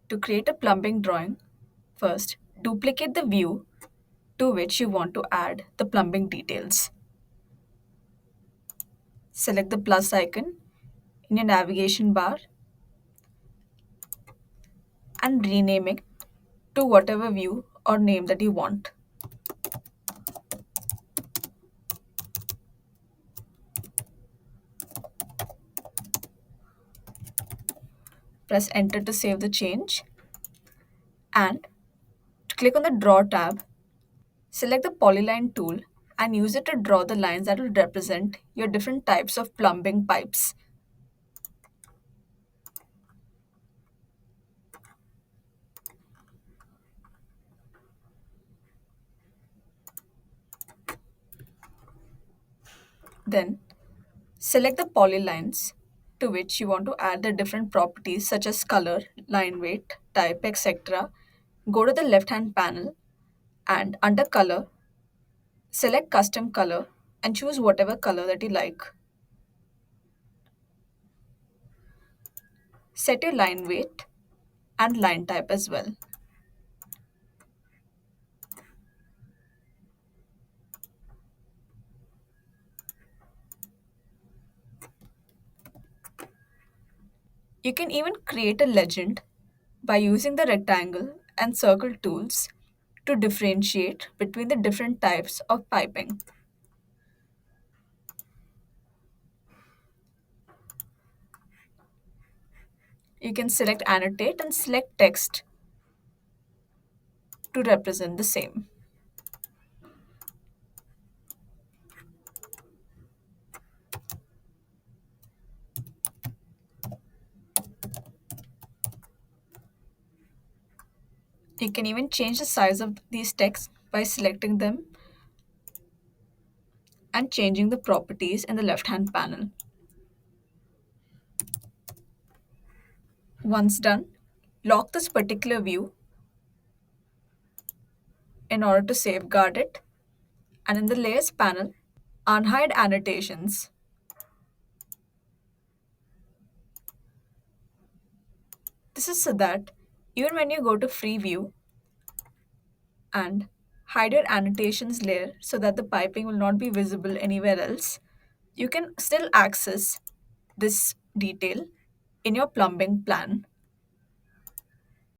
To create a plumbing drawing, first duplicate the view to which you want to add the plumbing details. Select the plus icon in your navigation bar and rename it to whatever view or name that you want. Press enter to save the change and click on the draw tab. Select the polyline tool and use it to draw the lines that will represent your different types of plumbing pipes. Then select the polylines to which you want to add the different properties such as color, line weight, type, etc. Go to the left hand panel and under color, select custom color and choose whatever color that you like. Set your line weight and line type as well. You can even create a legend by using the rectangle and circle tools to differentiate between the different types of piping. You can select annotate and select text to represent the same. You can even change the size of these texts by selecting them and changing the properties in the left hand panel. Once done, lock this particular view in order to safeguard it, and in the layers panel, unhide annotations. This is so that even when you go to free view and hide your annotations layer so that the piping will not be visible anywhere else, you can still access this detail in your plumbing plan.